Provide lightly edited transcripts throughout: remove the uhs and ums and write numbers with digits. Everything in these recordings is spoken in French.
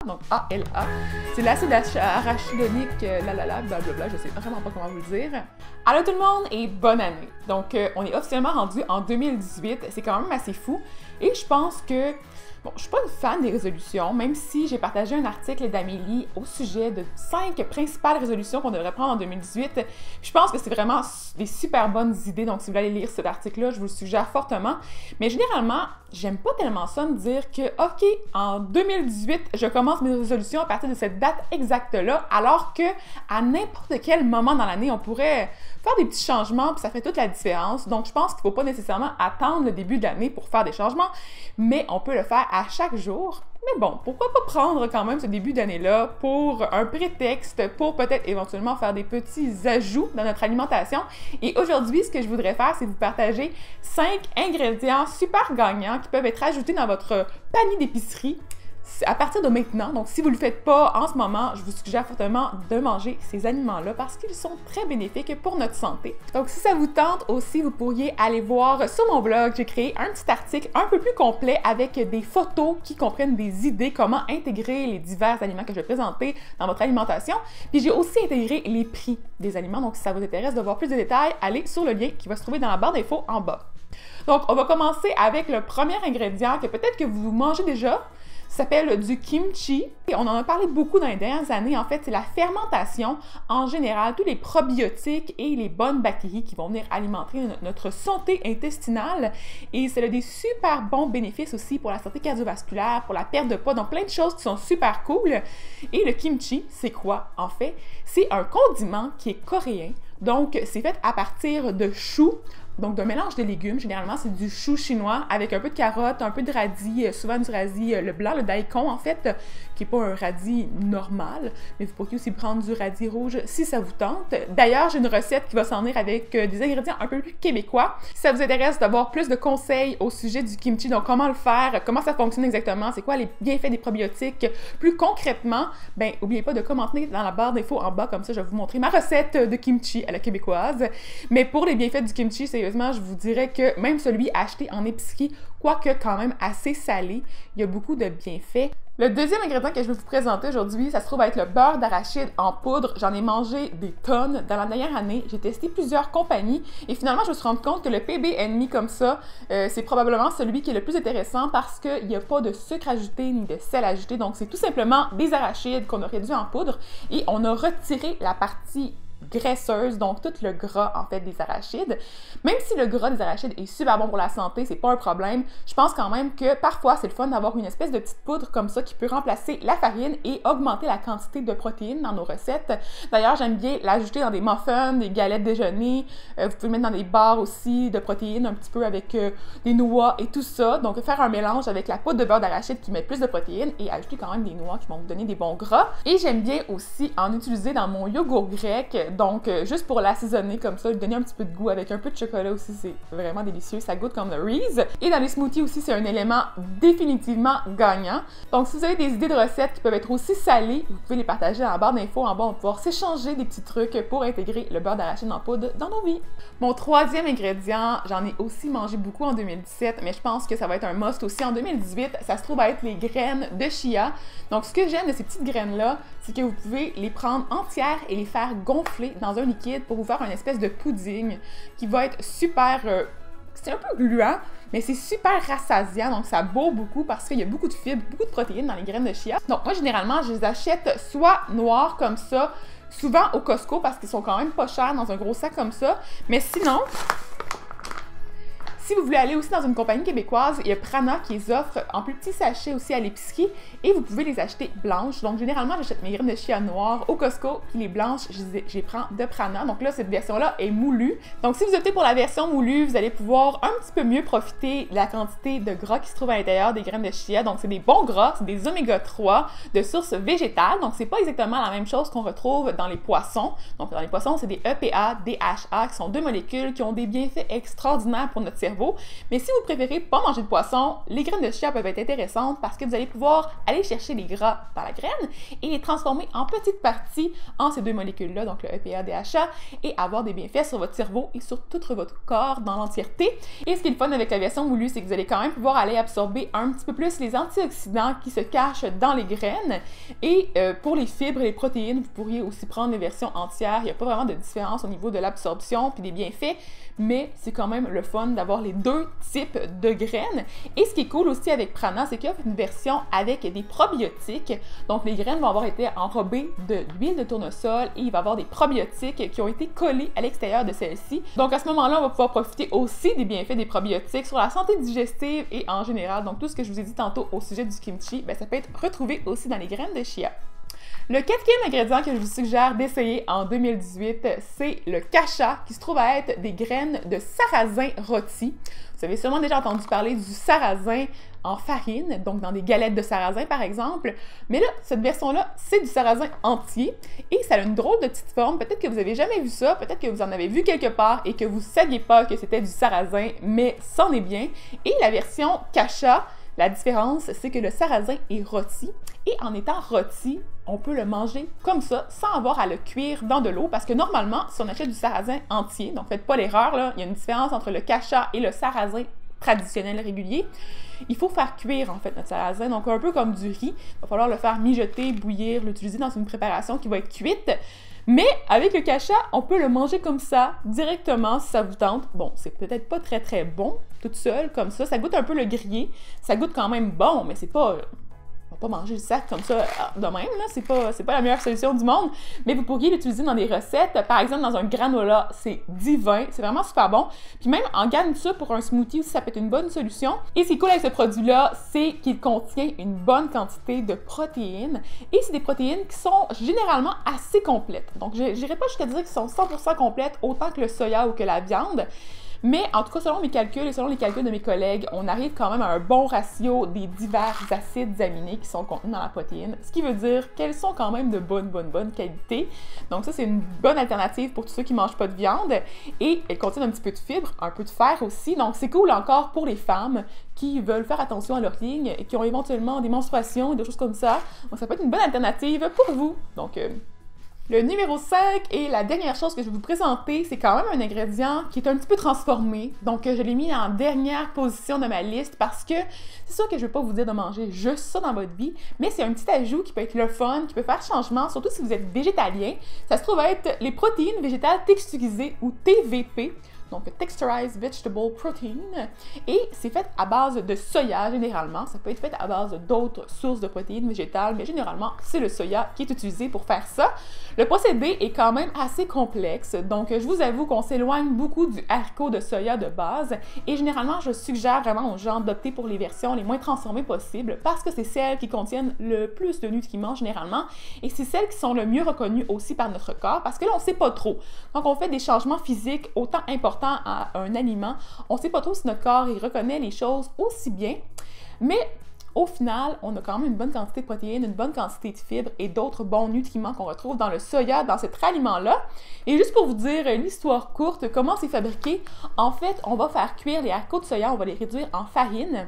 donc ALA. C'est l'acide arachidonique, blablabla, je sais vraiment pas comment vous le dire. Allô tout le monde et bonne année! Donc, on est officiellement rendu en 2018, c'est quand même assez fou. Et je pense que, bon, je suis pas une fan des résolutions, même si j'ai partagé un article d'Amélie au sujet de 5 principales résolutions qu'on devrait prendre en 2018. Je pense que c'est vraiment des super bonnes idées, donc si vous voulez aller lire cet article-là, je vous le suggère fortement. Mais généralement, j'aime pas tellement ça me dire que, OK, en 2018, je commence mes résolutions à partir de cette date exacte-là, alors que à n'importe quel moment dans l'année, on pourrait faire des petits changements, puis ça fait toute la différence. Donc, je pense qu'il ne faut pas nécessairement attendre le début de l'année pour faire des changements, mais on peut le faire à chaque jour. Mais bon, pourquoi pas prendre quand même ce début d'année-là pour un prétexte, pour peut-être éventuellement faire des petits ajouts dans notre alimentation. Et aujourd'hui, ce que je voudrais faire, c'est vous partager 5 ingrédients super gagnants qui peuvent être ajoutés dans votre panier d'épicerie à partir de maintenant. Donc, si vous ne le faites pas en ce moment, je vous suggère fortement de manger ces aliments-là parce qu'ils sont très bénéfiques pour notre santé. Donc, si ça vous tente aussi, vous pourriez aller voir sur mon blog, j'ai créé un petit article un peu plus complet avec des photos qui comprennent des idées comment intégrer les divers aliments que je vais présenter dans votre alimentation. Puis, j'ai aussi intégré les prix des aliments. Donc, si ça vous intéresse de voir plus de détails, allez sur le lien qui va se trouver dans la barre d'infos en bas. Donc, on va commencer avec le premier ingrédient que peut-être que vous mangez déjà. Ça s'appelle du kimchi. Et on en a parlé beaucoup dans les dernières années. En fait, c'est la fermentation en général, tous les probiotiques et les bonnes bactéries qui vont venir alimenter notre santé intestinale. Et ça a des super bons bénéfices aussi pour la santé cardiovasculaire, pour la perte de poids, donc plein de choses qui sont super cool. Et le kimchi, c'est quoi en fait? C'est un condiment qui est coréen. Donc, c'est fait à partir de choux. Donc, d'un mélange de légumes. Généralement, c'est du chou chinois avec un peu de carotte, un peu de radis, souvent du radis, le blanc, le daikon, en fait, qui n'est pas un radis normal, mais vous pourriez aussi prendre du radis rouge si ça vous tente. D'ailleurs, j'ai une recette qui va s'en venir avec des ingrédients un peu plus québécois. Si ça vous intéresse d'avoir plus de conseils au sujet du kimchi, donc comment le faire, comment ça fonctionne exactement, c'est quoi les bienfaits des probiotiques, plus concrètement, ben, n'oubliez pas de commenter dans la barre d'infos en bas, comme ça, je vais vous montrer ma recette de kimchi à la québécoise. Mais pour les bienfaits du kimchi, c'est je vous dirais que même celui acheté en épicerie, quoique quand même assez salé, il y a beaucoup de bienfaits. Le deuxième ingrédient que je vais vous présenter aujourd'hui, ça se trouve être le beurre d'arachide en poudre. J'en ai mangé des tonnes dans la dernière année. J'ai testé plusieurs compagnies et finalement, je me suis rendu compte que le PB&Me comme ça, c'est probablement celui qui est le plus intéressant parce qu'il n'y a pas de sucre ajouté ni de sel ajouté. Donc, c'est tout simplement des arachides qu'on a réduits en poudre et on a retiré la partie graisseuse, donc tout le gras en fait des arachides. Même si le gras des arachides est super bon pour la santé, c'est pas un problème, je pense quand même que parfois c'est le fun d'avoir une espèce de petite poudre comme ça qui peut remplacer la farine et augmenter la quantité de protéines dans nos recettes. D'ailleurs, j'aime bien l'ajouter dans des muffins, des galettes déjeuner, vous pouvez le mettre dans des barres aussi de protéines un petit peu avec des noix et tout ça. Donc faire un mélange avec la poudre de beurre d'arachide qui met plus de protéines et ajouter quand même des noix qui vont vous donner des bons gras. Et j'aime bien aussi en utiliser dans mon yogourt grec. Donc, juste pour l'assaisonner comme ça, lui donner un petit peu de goût avec un peu de chocolat aussi, c'est vraiment délicieux. Ça goûte comme le Reese. Et dans les smoothies aussi, c'est un élément définitivement gagnant. Donc, si vous avez des idées de recettes qui peuvent être aussi salées, vous pouvez les partager dans la barre d'infos en bas. On va pouvoir s'échanger des petits trucs pour intégrer le beurre d'arachide en poudre dans nos vies. Mon troisième ingrédient, j'en ai aussi mangé beaucoup en 2017, mais je pense que ça va être un must aussi en 2018. Ça se trouve à être les graines de chia. Donc, ce que j'aime de ces petites graines-là, c'est que vous pouvez les prendre entières et les faire gonfler dans un liquide pour vous faire une espèce de pudding qui va être super... c'est un peu gluant, mais c'est super rassasiant, donc ça bourre beaucoup parce qu'il y a beaucoup de fibres, beaucoup de protéines dans les graines de chia. Donc moi, généralement, je les achète soit noires comme ça, souvent au Costco parce qu'ils sont quand même pas chers dans un gros sac comme ça, mais sinon... Si vous voulez aller aussi dans une compagnie québécoise, il y a Prana qui les offre en plus petits sachets aussi à l'épicerie et vous pouvez les acheter blanches. Donc, généralement, j'achète mes graines de chia noires au Costco, puis les blanches, je les prends de Prana. Donc là, cette version-là est moulue. Donc, si vous optez pour la version moulue, vous allez pouvoir un petit peu mieux profiter de la quantité de gras qui se trouve à l'intérieur des graines de chia. Donc, c'est des bons gras, c'est des oméga 3 de source végétale. Donc, c'est pas exactement la même chose qu'on retrouve dans les poissons. Donc, dans les poissons, c'est des EPA, DHA, qui sont deux molécules qui ont des bienfaits extraordinaires pour notre cerveau. cerveau. Mais si vous préférez pas manger de poisson, les graines de chia peuvent être intéressantes parce que vous allez pouvoir aller chercher les gras dans la graine et les transformer en petites parties en ces deux molécules-là, donc le EPA, DHA, et avoir des bienfaits sur votre cerveau et sur tout votre corps dans l'entièreté. Et ce qui est le fun avec la version moulue, c'est que vous allez quand même pouvoir aller absorber un petit peu plus les antioxydants qui se cachent dans les graines. Et pour les fibres et les protéines, vous pourriez aussi prendre les versions entières. Il n'y a pas vraiment de différence au niveau de l'absorption puis des bienfaits, mais c'est quand même le fun d'avoir les deux types de graines. Et ce qui est cool aussi avec Prana, c'est qu'il y a une version avec des probiotiques. Donc les graines vont avoir été enrobées d'huile de tournesol et il va y avoir des probiotiques qui ont été collés à l'extérieur de celle-ci. Donc à ce moment-là, on va pouvoir profiter aussi des bienfaits des probiotiques sur la santé digestive et en général. Donc tout ce que je vous ai dit tantôt au sujet du kimchi, ben, ça peut être retrouvé aussi dans les graines de chia. Le quatrième ingrédient que je vous suggère d'essayer en 2018, c'est le kasha, qui se trouve à être des graines de sarrasin rôti. Vous avez sûrement déjà entendu parler du sarrasin en farine, donc dans des galettes de sarrasin par exemple. Mais là, cette version-là, c'est du sarrasin entier et ça a une drôle de petite forme. Peut-être que vous n'avez jamais vu ça, peut-être que vous en avez vu quelque part et que vous ne saviez pas que c'était du sarrasin, mais c'en est bien. Et la version kasha, la différence, c'est que le sarrasin est rôti et en étant rôti, on peut le manger comme ça, sans avoir à le cuire dans de l'eau, parce que normalement, si on achète du sarrasin entier, donc faites pas l'erreur, là, il y a une différence entre le kasha et le sarrasin traditionnel régulier. Il faut faire cuire en fait notre sarrasin, donc un peu comme du riz. Il va falloir le faire mijoter, bouillir, l'utiliser dans une préparation qui va être cuite. Mais avec le kasha, on peut le manger comme ça, directement, si ça vous tente. Bon, c'est peut-être pas très très bon, toute seule, comme ça. Ça goûte un peu le grillé. Ça goûte quand même bon, mais c'est pas... On va pas manger le sac comme ça de même, là. C'est pas la meilleure solution du monde. Mais vous pourriez l'utiliser dans des recettes. Par exemple, dans un granola, c'est divin. C'est vraiment super bon. Puis même en garniture pour un smoothie aussi, ça peut être une bonne solution. Et ce qui est cool avec ce produit-là, c'est qu'il contient une bonne quantité de protéines. Et c'est des protéines qui sont généralement assez complètes. Donc, je n'irai pas jusqu'à dire qu'ils sont 100% complètes, autant que le soya ou que la viande. Mais en tout cas, selon mes calculs et selon les calculs de mes collègues, on arrive quand même à un bon ratio des divers acides aminés qui sont contenus dans la protéine, ce qui veut dire qu'elles sont quand même de bonne qualité. Donc ça, c'est une bonne alternative pour tous ceux qui ne mangent pas de viande. Et elles contiennent un petit peu de fibres, un peu de fer aussi. Donc c'est cool encore pour les femmes qui veulent faire attention à leur ligne et qui ont éventuellement des menstruations et des choses comme ça. Donc ça peut être une bonne alternative pour vous. Donc... Le numéro 5 et la dernière chose que je vais vous présenter, c'est quand même un ingrédient qui est un petit peu transformé. Donc, je l'ai mis en dernière position de ma liste parce que c'est sûr que je ne vais pas vous dire de manger juste ça dans votre vie, mais c'est un petit ajout qui peut être le fun, qui peut faire changement, surtout si vous êtes végétalien. Ça se trouve être les protéines végétales texturisées ou TVP. Donc Texturized Vegetable Protein, et c'est fait à base de soya généralement. Ça peut être fait à base d'autres sources de protéines végétales, mais généralement, c'est le soya qui est utilisé pour faire ça. Le procédé est quand même assez complexe, donc je vous avoue qu'on s'éloigne beaucoup du haricot de soya de base, et généralement, je suggère vraiment aux gens d'opter pour les versions les moins transformées possibles, parce que c'est celles qui contiennent le plus de nutriments généralement, et c'est celles qui sont le mieux reconnues aussi par notre corps, parce que là, on ne sait pas trop. Donc, on fait des changements physiques autant importants à un aliment. On ne sait pas trop si notre corps il reconnaît les choses aussi bien, mais au final, on a quand même une bonne quantité de protéines, une bonne quantité de fibres et d'autres bons nutriments qu'on retrouve dans le soya, dans cet aliment-là. Et juste pour vous dire l'histoire courte, comment c'est fabriqué, en fait, on va faire cuire les haricots de soya, on va les réduire en farine.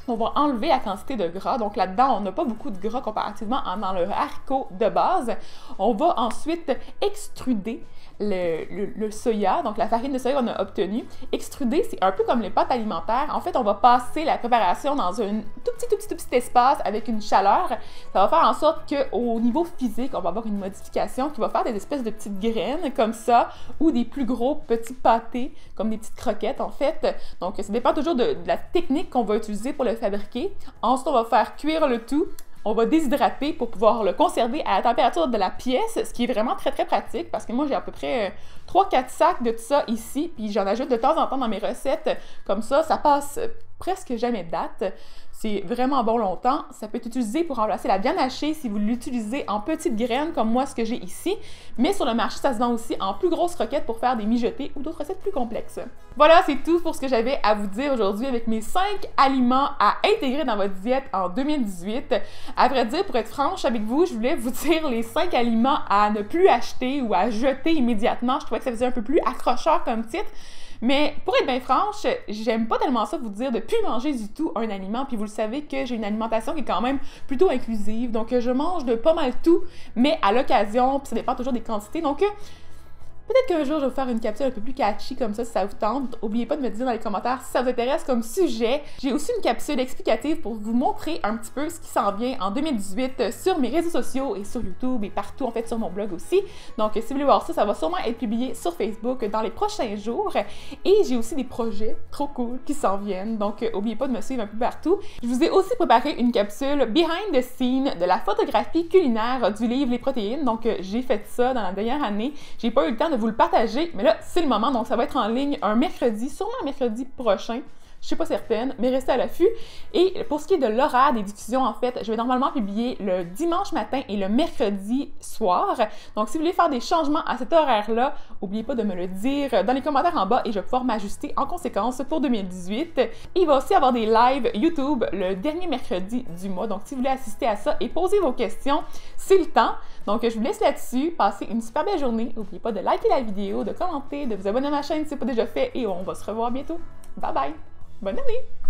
On va enlever la quantité de gras. Donc là-dedans, on n'a pas beaucoup de gras comparativement dans le haricot de base. On va ensuite extruder le soya, donc la farine de soya qu'on a obtenue. Extruder, c'est un peu comme les pâtes alimentaires. En fait, on va passer la préparation dans un tout petit espace avec une chaleur. Ça va faire en sorte qu'au niveau physique, on va avoir une modification qui va faire des espèces de petites graines comme ça, ou des plus gros petits pâtés, comme des petites croquettes en fait. Donc ça dépend toujours de la technique qu'on va utiliser pour le fabriquer. Ensuite, on va faire cuire le tout. On va déshydrater pour pouvoir le conserver à la température de la pièce, ce qui est vraiment très pratique parce que moi j'ai à peu près 3-4 sacs de tout ça ici, puis j'en ajoute de temps en temps dans mes recettes. Comme ça passe presque jamais de date. C'est vraiment bon longtemps. Ça peut être utilisé pour remplacer la viande hachée si vous l'utilisez en petites graines comme moi ce que j'ai ici. Mais sur le marché, ça se vend aussi en plus grosses croquettes pour faire des mijotés ou d'autres recettes plus complexes. Voilà, c'est tout pour ce que j'avais à vous dire aujourd'hui avec mes 5 aliments à intégrer dans votre diète en 2018. À vrai dire, pour être franche avec vous, je voulais vous dire les 5 aliments à ne plus acheter ou à jeter immédiatement. Je trouvais que ça faisait un peu plus accrocheur comme titre. Mais pour être bien franche, j'aime pas tellement ça vous dire de plus manger du tout un aliment, puis vous le savez que j'ai une alimentation qui est quand même plutôt inclusive, donc je mange de pas mal tout, mais à l'occasion, puis ça dépend toujours des quantités, donc peut-être qu'un jour, je vais vous faire une capsule un peu plus catchy comme ça, si ça vous tente. N'oubliez pas de me dire dans les commentaires si ça vous intéresse comme sujet. J'ai aussi une capsule explicative pour vous montrer un petit peu ce qui s'en vient en 2018 sur mes réseaux sociaux et sur YouTube et partout, en fait, sur mon blog aussi. Donc, si vous voulez voir ça, ça va sûrement être publié sur Facebook dans les prochains jours. Et j'ai aussi des projets trop cool qui s'en viennent. Donc, n'oubliez pas de me suivre un peu partout. Je vous ai aussi préparé une capsule behind the scene de la photographie culinaire du livre Les Protéines. Donc, j'ai fait ça dans la dernière année. J'ai pas eu le temps de vous le partager, mais là, c'est le moment, donc ça va être en ligne un mercredi, sûrement un mercredi prochain, je suis pas certaine, mais restez à l'affût. Et pour ce qui est de l'horaire des diffusions, en fait, je vais normalement publier le dimanche matin et le mercredi soir. Donc, si vous voulez faire des changements à cet horaire-là, n'oubliez pas de me le dire dans les commentaires en bas et je vais pouvoir m'ajuster en conséquence pour 2018. Et il va aussi y avoir des lives YouTube le dernier mercredi du mois. Donc, si vous voulez assister à ça et poser vos questions, c'est le temps. Donc, je vous laisse là-dessus. Passez une super belle journée. N'oubliez pas de liker la vidéo, de commenter, de vous abonner à ma chaîne si ce n'est pas déjà fait et on va se revoir bientôt. Bye bye! Bonne année!